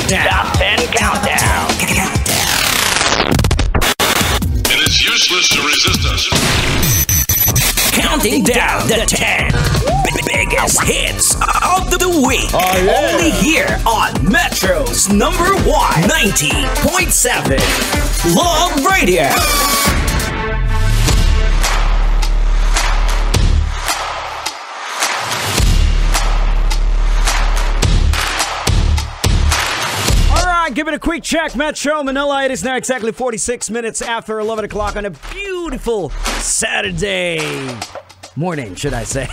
Top 10 Countdown. It is useless to resist us. Counting down the 10 biggest hits of the week. Only here on Metro's number 1, 90.7 Love Radio. Give it a quick check, Metro Manila. It is now exactly 46 minutes after 11 o'clock on a beautiful Saturday morning, should I say.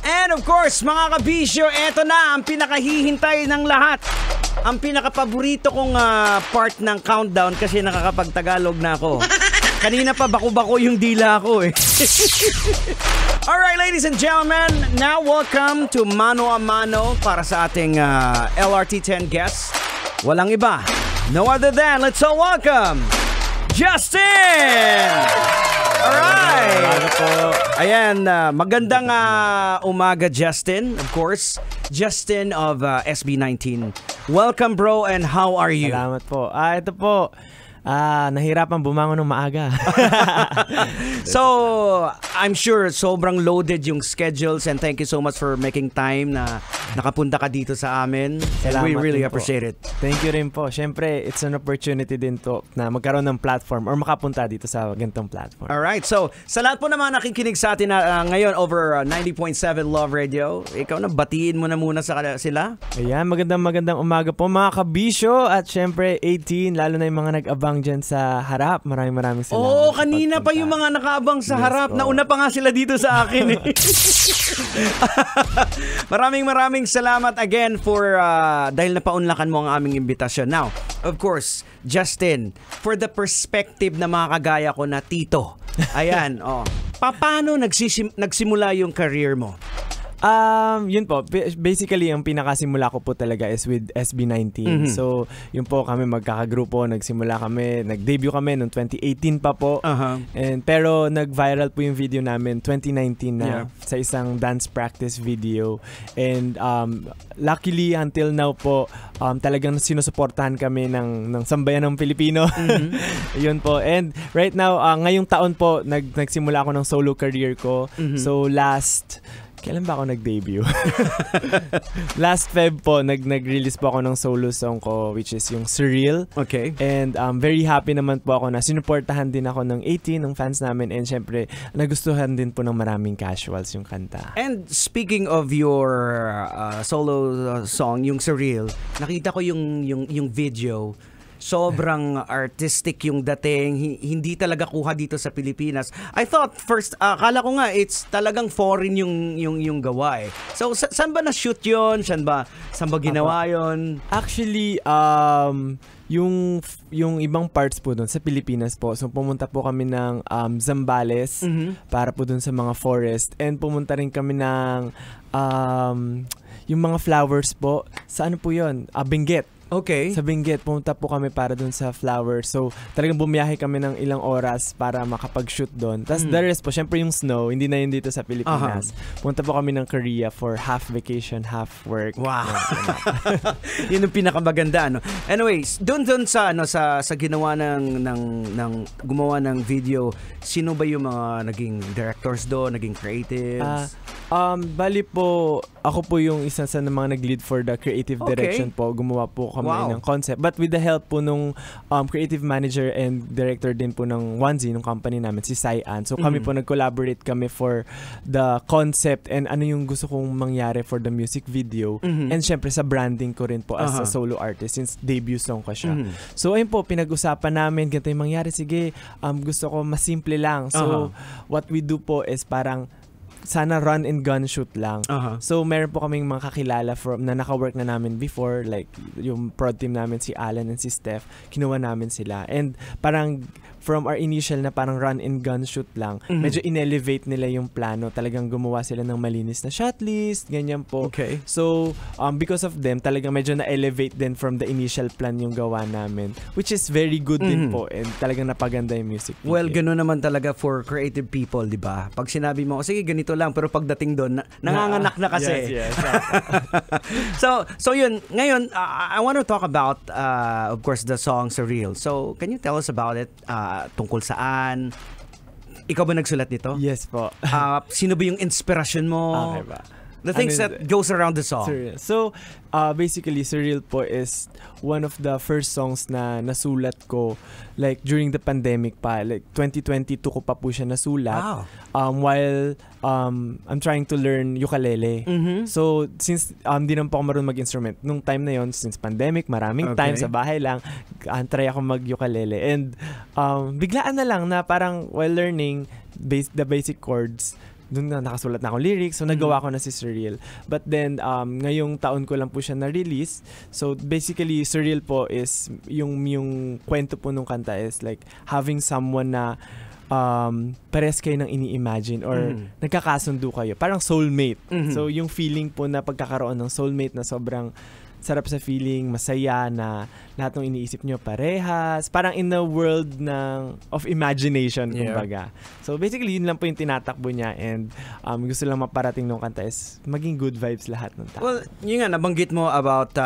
And of course, mga kabisyo, eto na ang pinakahihintay ng lahat. Ang pinakapaborito kong part ng countdown kasi nakakapagtagalog na ako. Kanina pa bako-bako yung dila ko eh. Alright, ladies and gentlemen, now welcome to Mano a Mano para sa ating LRT 10 guests. Walang iba, no other than, let's all welcome, Justin! Alright! Ayan, magandang umaga, Justin. Of course, Justin of SB19. Welcome, bro, and how are you? Salamat po. Ito po. Nahirapan bumangon ng maaga. So, I'm sure sobrang loaded yung schedules and thank you so much for making time na nakapunta ka dito sa amin. Salamat. We really po. appreciate it. Thank you rin po. Siyempre, it's an opportunity din to na magkaroon ng platform or makapunta dito sa ganitong platform. Alright, so sa lahat po naman nakikinig sa atin ngayon over 90.7 Love Radio, ikaw na batiin mo na muna sa sila. Ayan, magandang umaga po mga kabisyo at siyempre 18, lalo na yung mga nag-abang dyan sa harap. Maraming salamat. Oo, kanina pa yung mga nakaabang sa harap. Nauna pa nga sila dito sa akin eh. Maraming salamat again for dahil napaunlakan mo ang aming imbitasyon. Now, of course, Justin, for the perspective na mga kagaya ko na tito, ayan, paano nagsimula yung career mo? Yun po, basically ang pinakasimula ko po talaga is with SB19. Mm-hmm. So, yun po kami magkakagrupo, nagsimula kami, nag-debut kami noong 2018 pa po. Uh-huh. Pero nag-viral po yung video namin 2019 na sa isang dance practice video. And luckily until now po, talagang sinusuportahan kami ng sambayan ng Pilipino. Mm-hmm. Yun po. And right now, ngayong taon po, nagsimula ako ng solo career ko. Mm-hmm. So kailan ba ako nag-debut? Last Feb po, nag-release po ako ng solo song ko, which is yung Surreal. Okay. And very happy naman po ako na sinuportahan din ako ng 18, ng fans namin. And syempre, nagustuhan din po ng maraming casuals yung kanta. And speaking of your solo song, yung Surreal, nakita ko yung video. Sobrang artistic yung dating, hindi talaga kuha dito sa Pilipinas. I thought first, akala ko nga it's talagang foreign yung gawa eh. So saan ba na-shoot yun? Saan ba ginawa yun? Actually, yung ibang parts po doon sa Pilipinas po. So pumunta po kami ng Zambales para po doon sa mga forest, and pumunta rin kami ng yung mga flowers po. Sa ano po yun? Benguet. Okay. Sa Benguet, pumunta po kami para dun sa flowers. So, talagang bumiyahe kami ng ilang oras para makapag-shoot doon. Tapos the rest po, syempre yung snow, hindi na yun dito sa Pilipinas. Pumunta po kami ng Korea for half vacation, half work. Wow. Yun ang pinakamaganda, no? Anyways, doon sa ginawa ng gumawa ng video, sino ba yung mga naging directors doon, naging creatives? Bali po, ako po yung isa sa mga nag-lead for the creative direction po. Gumawa po kami ng concept. But with the help po nung creative manager and director din po ng Onesie, ng company namin, si Cyan. So kami po nag-collaborate kami for the concept and ano yung gusto kong mangyari for the music video. And syempre sa branding ko rin po as a solo artist since debut song ko siya. So ayun po, pinag-usapan namin, ganito yung mangyari. Sige, gusto ko mas simple lang. So what we do po is parang sana run and gun shoot lang. So meron po kaming mga kakilala na naka-work na namin before, like yung prod team namin si Alan and si Steph, kinuha namin sila. And parang from our initial na parang run and gun shoot lang, medyo in-elevate nila yung plano. Talagang gumawa sila ng malinis na shot list, ganyan po. Okay. So, because of them, talagang medyo na-elevate din from the initial plan yung gawa namin, which is very good din po, and talagang napaganda yung music video. Well, gano'n naman talaga for creative people, di ba? Pag sinabi mo, sige, ganito lang, pero pagdating doon, nanganganak na kasi. Yes. So yun, ngayon, I want to talk about, of course, the song Surreal. So, can you tell us about it? Tungkol saan? Ikaw ba nagsulat nito? Yes po. Sino ba yung inspirasyon mo? Okay ba? The things that goes around the song. Surreal. So, basically, Surreal po is one of the first songs na nasulat ko like during the pandemic pa. Like 2022 ko pa po siya nasulat. Wow. While I'm trying to learn ukulele. So, since di naman po ako marunong mag-instrument, nung time na yon, since pandemic, maraming time sa bahay lang, try ako mag-ukulele. And biglaan na lang na parang while learning the basic chords, doon na nakasulat na ako lyrics, so nagawa ko na si Surreal. But then, ngayong taon ko lang po siya na-release. So basically, Surreal po is, yung kwento po nung kanta is like having someone na pares kayo ng ini-imagine or nagkakasundo kayo. Parang soulmate. So yung feeling po na pagkakaroon ng soulmate na sobrang sarap sa feeling, masaya na lahat ng iniisip nyo parehas. Parang in the world of imagination, kumbaga. So basically, yun lang po yung tinatakbo niya, and gusto lang maparating nung kanta is maging good vibes lahat ng tao. Well, yun nga, nabanggit mo about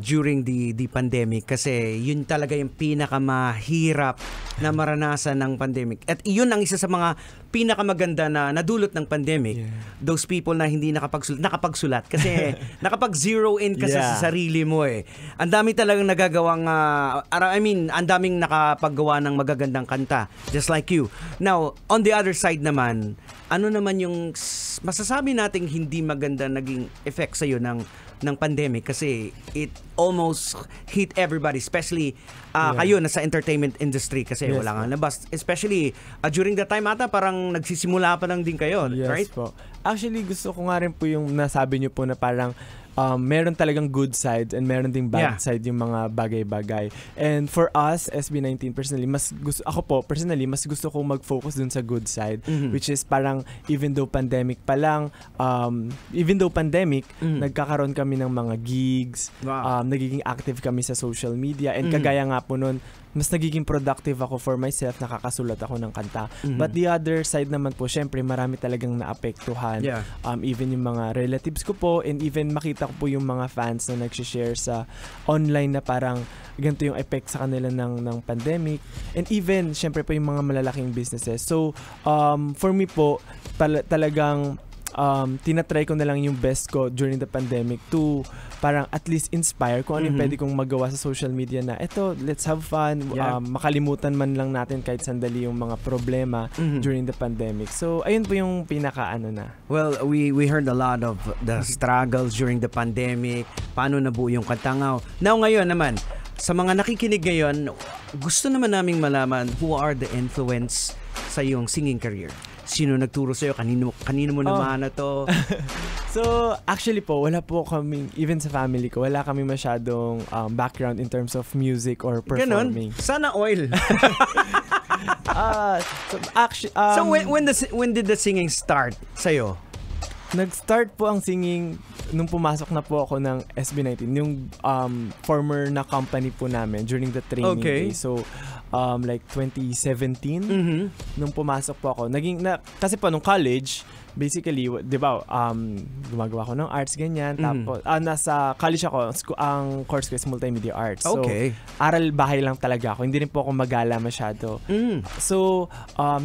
during the pandemic, kasi yun talaga yung pinakamahirap na maranasan ng pandemic. At yun ang isa sa mga pinakamaganda na nadulot ng pandemic. Those people na hindi nakapagsulat kasi nakapag-zero in ka sa sarili mo eh. Ang dami talagang nagagawang ang daming nakapaggawa ng magagandang kanta, just like you. Now, on the other side naman, ano naman yung masasabi nating hindi maganda naging effect sa'yo ng pandemic, kasi it almost hit everybody, especially kayo nasa entertainment industry kasi wala nga labas, especially during the time ata parang nagsisimula pa lang din kayo, right? Po. Actually, gusto ko nga rin po yung nasabi nyo po na parang meron talagang good sides and meron ding bad side yung mga bagay-bagay. And for us, SB19 personally, mas gusto ko mag-focus dun sa good side, which is parang even though pandemic, nagkakaroon kami ng mga gigs, nagiging active kami sa social media, and kagaya nga po nun, mas nagiging productive ako for myself, nakakasulat ako ng kanta. But the other side naman po, syempre marami talagang naapektuhan. Even yung mga relatives ko po, and even makita ko po yung mga fans na nag-share sa online na parang ganito yung effect sa kanila ng pandemic. And even, syempre po yung mga malalaking businesses. So, for me po, talagang tinatry ko na lang yung best ko during the pandemic to parang at least inspire kung ano yung pwede kong magawa sa social media na eto, let's have fun, makalimutan man lang natin kahit sandali yung mga problema during the pandemic. So, ayun po yung na. Well, we heard a lot of the struggles during the pandemic, paano nabuo yung Katangaw. Now, ngayon naman, sa mga nakikinig ngayon, gusto naman naming malaman who are the influence sa iyong singing career. Sino nagturo sa'yo? Kanino mo naman na to? So, actually po, wala po kaming, even sa family ko, wala kami masyadong background in terms of music or performing. Ganon? Sana oil. So, when did the singing start sa'yo? Nag-start po ang singing nung pumasok na po ako ng SB19, yung former na company po namin during the training day. So, like 2017, nung pumasok po ako. Kasi po nung college, basically, di ba, gumagawa ko ng arts, ganyan. Tapos, nasa college ako, ang course ko is multimedia arts. So, aral bahay lang talaga ako. Hindi rin po ako magala masyado. So,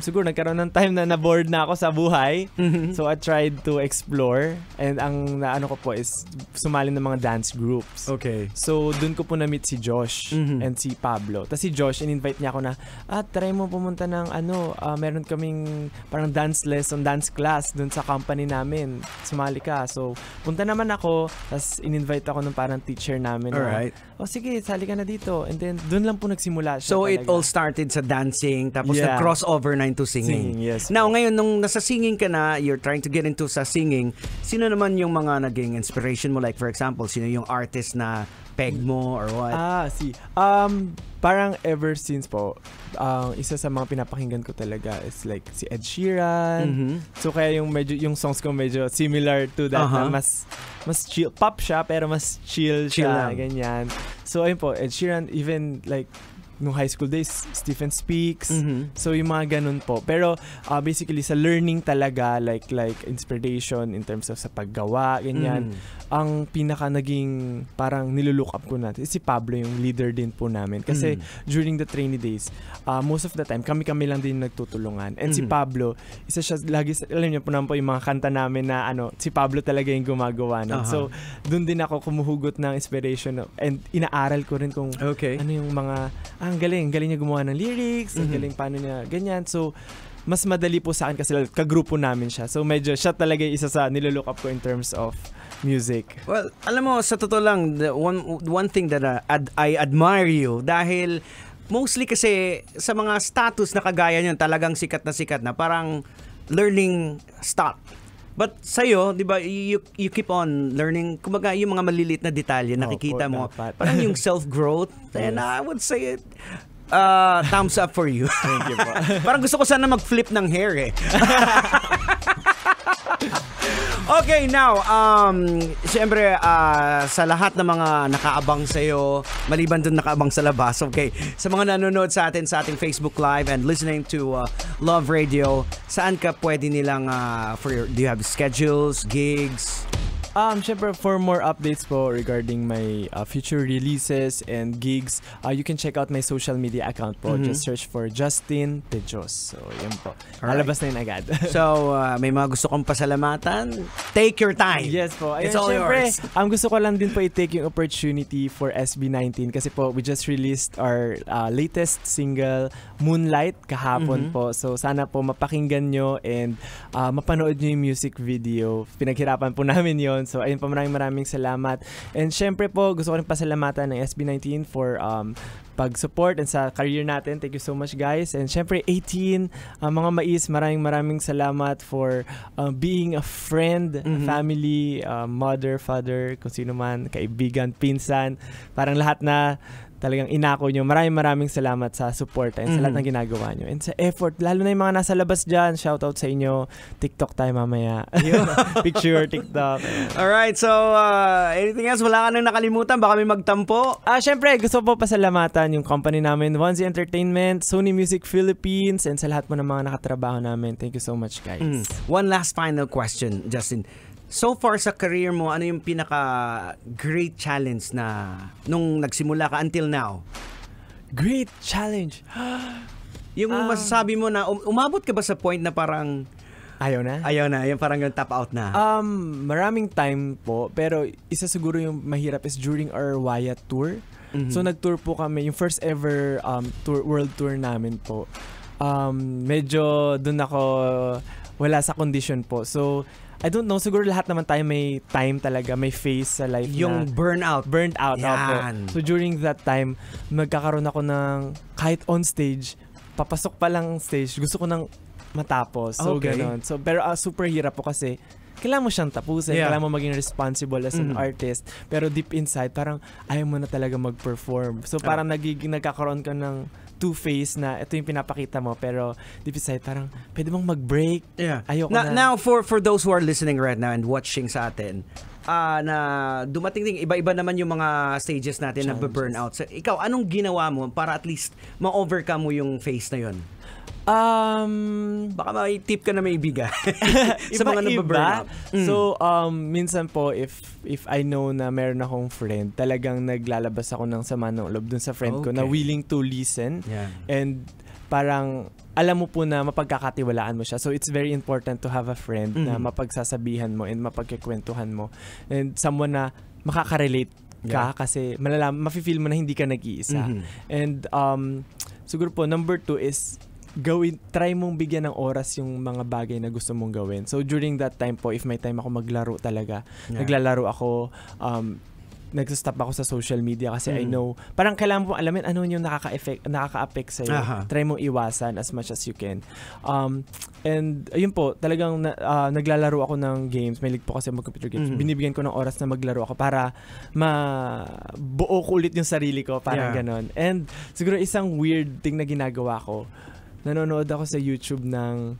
siguro nagkaroon ng time na na-bored na ako sa buhay. So, I tried to explore. And ang naano ko po is sumali ng mga dance groups. So, dun ko po na-meet si Josh and si Pablo. Tapos si Josh, in-invite niya ako na, try mo pumunta ng meron kaming parang dance lesson, dance class dun sa company namin, sumali ka. So, punta naman ako, tapos in-invite ako ng parang teacher namin. Alright. Sige, sali ka na dito. And then, dun lang po nagsimula siya. So, talaga. it all started sa dancing, tapos nag-crossover na into singing. Yes. Now, ngayon, nung nasa singing ka na, you're trying to get into sa singing, sino naman yung mga naging inspiration mo? Like, for example, sino yung artist na peg mo or what? See. Parang ever since po, isa sa mga pinapakinggan ko talaga is like si Ed Sheeran. So kaya yung songs ko medyo similar to that na mas chill. Pop siya pero mas chill siya. Ganyan. So ayun po, Ed Sheeran, even like nung high school days, Stephen Speaks. So yung mga ganun po. Pero basically sa learning talaga, like inspiration in terms of sa paggawa, ganyan. Ang pinaka naging parang nilulook up ko natin si Pablo, yung leader din po namin. Kasi during the trainee days, most of the time, kami lang din nagtutulungan. And si Pablo, isa siya lagi, alam niyo po naman po yung mga kanta namin na si Pablo talaga yung gumagawa nun. So, dun din ako kumuhugot ng inspiration and inaaral ko rin kung ano yung mga, ang galing niya gumawa ng lyrics, ang galing paano niya, ganyan. So, mas madali po sa akin kasi kagrupo namin siya. So, medyo siya talaga isa sa nilulook up ko in terms of music. Well, alam mo, sa totoo lang, one thing that I admire you dahil mostly kasi sa mga status na kagaya niyan, talagang sikat na parang learning stop. But sa'yo, di ba, you keep on learning. Kumbaga, yung mga maliliit na detalye, nakikita mo. Dapat. Parang yung self-growth. And I would say it, thumbs up for you. Thank you po. Parang gusto ko sana mag-flip ng hair eh. Okay, now, siyempre, sa lahat ng mga nakaabang sa'yo, maliban dun nakaabang sa labas, okay, sa mga nanonood sa atin sa ating Facebook Live and listening to Love Radio, saan ka pwede nilang, do you have schedules, gigs? Syempre, for more updates po regarding my future releases and gigs, you can check out my social media account po. Just search for Justin Tejos. So, yun po. Alabas na yun agad. So, may mga gusto kong pasalamatan. Take your time. Yes po. Ayun, it's all syempre, yours. Gusto ko lang din po i-take yung opportunity for SB19 kasi po, we just released our latest single, Moonlight, kahapon po. So, sana po mapakinggan nyo and mapanood nyo yung music video. Pinaghirapan po namin yon. So, ayun po, maraming salamat. And syempre po, gusto ko rin pasalamatan ng SB19 for pag-support and sa career natin. Thank you so much, guys. And syempre, 18, mga mais, maraming salamat for being a friend, family, mother, father, kung sino man, kaibigan, pinsan. Parang lahat na talagang inako nyo. Maraming salamat sa support and sa lahat ng ginagawa nyo. And sa effort, lalo na yung mga nasa labas dyan, shoutout sa inyo. TikTok tayo mamaya. Picture, TikTok. Alright, so anything else? Wala ka nang nakalimutan? Baka may magtampo? Syempre, gusto po pasalamatan yung company namin, Onesie Entertainment, Sony Music Philippines, and sa lahat po ng mga nakatrabaho namin. Thank you so much, guys. One last final question, Justin. So far sa career mo, ano yung pinaka-great challenge na nung nagsimula ka until now? Great challenge? Yung masasabi mo na, umabot ka ba sa point na parang ayaw na? Ayaw na, yung parang yung top out na? Maraming time po, pero isa siguro yung mahirap is during our Wyatt tour. So nag-tour po kami, yung first ever world tour namin po. Medyo dun ako wala sa condition po. So, I don't know, siguro lahat naman tayo may time talaga, may phase sa life yung na burnt out. Yan. So during that time, magkakaroon ako ng kahit on stage, papasok pa lang stage, gusto ko nang matapos. So gano'n. So, pero super hirap po kasi kailangan mo siyang tapusin, kailangan mo maging responsible as an artist. Pero deep inside, parang ayaw mo na talaga mag-perform. So parang nagkakaroon ka ng two-phase na ito yung pinapakita mo, pero deep inside parang pwede mong mag-break. Ayoko na. Now, for those who are listening right now and watching sa atin, na dumating din, iba-iba naman yung mga stages natin na burnout. So, ikaw, anong ginawa mo para at least ma-overcome mo yung phase na yun? Baka may tip ka na may ibiga sa mga nababurnout. So, minsan po, if I know na meron akong friend, talagang naglalabas ako ng sama ng loob dun sa friend ko na willing to listen. And parang alam mo po na mapagkakatiwalaan mo siya. So, it's very important to have a friend na mapagsasabihan mo and mapagkikwentuhan mo. And someone na makaka-relate ka kasi mafe-feel mo na hindi ka nag-iisa. And siguro po, number 2 is try mong bigyan ng oras yung mga bagay na gusto mong gawin. So during that time po, if may time ako maglaro talaga, naglalaro ako, nagsastop ako sa social media kasi I know, parang kailangan mo alamin ano yung nakaka-affect sa'yo. Try mong iwasan as much as you can. And ayun po, talagang naglalaro ako ng games. May po kasi mag-computer games. Binibigyan ko ng oras na maglaro ako para mabuo ko ulit yung sarili ko, parang ganon. And siguro isang weird thing na ginagawa ko, nanonood ako sa YouTube ng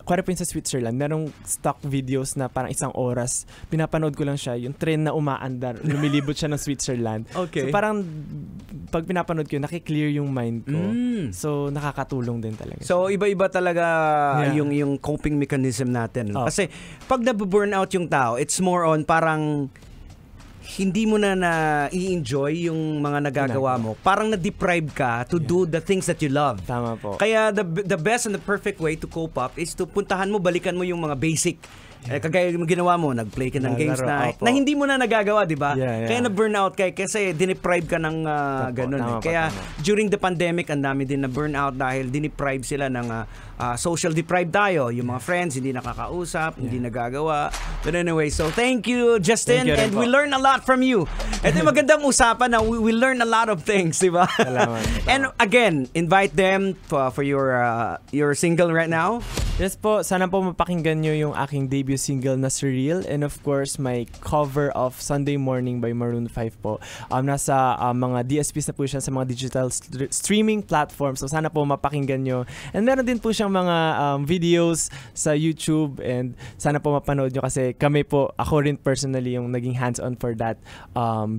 kuwari po yun sa Switzerland, merong stock videos na parang 1 oras. Pinapanood ko lang siya, yung train na umaandar, lumilibot siya ng Switzerland. Okay. So parang pag pinapanood ko, nakiklear yung mind ko. So nakakatulong din talaga. So iba-iba talaga yung coping mechanism natin. Kasi pag na-burnout yung tao, it's more on parang hindi mo na i-enjoy yung mga nagagawa mo. Parang na-deprive ka to do the things that you love. Tama po. Kaya the best and the perfect way to cope up is to puntahan mo, balikan mo yung mga basic. Kagaya yung ginawa mo, nag-play ka ng games na hindi mo na nagagawa, di ba? Kaya na-burnout ka kasi diniprive ka ng ganun. Kaya during the pandemic, ang dami din na burnout dahil diniprive sila ng social deprived tayo. Yung mga friends, hindi nakakausap, hindi nagagawa. But anyway, so thank you, Justin. And we learn a lot from you. Ito yung magandang usapan na we learn a lot of things, di ba? And again, invite them for your single right now. Yes po, sana po mapakinggan nyo yung aking debut single na Surreal, and of course my cover of Sunday Morning by Maroon 5 po. Nasa mga DSPs na po siya sa mga digital streaming platforms, so sana po mapakinggan nyo. And meron din po siyang mga videos sa YouTube, and sana po mapanood nyo kasi kami po, ako rin personally yung naging hands-on for that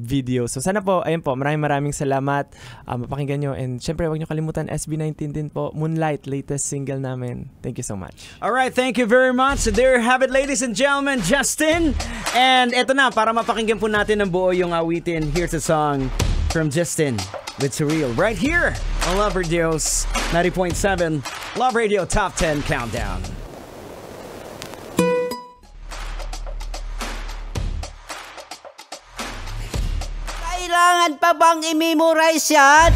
video. So sana po, ayun po, maraming salamat, mapakinggan nyo, and syempre huwag nyo kalimutan SB19 din po, Moonlight, latest single namin. Thank you so much. All right, thank you very much. So there you have it, ladies and gentlemen, Justin. And eto na, para mapakinggan po natin ng buo yung awitin, here's a song from Justin with Surreal right here on Love Radio's 90.7 Love Radio Top 10 Countdown. Kailangan pa bang i-memorize yan?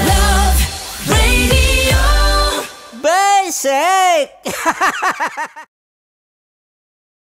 Love Radio Basic!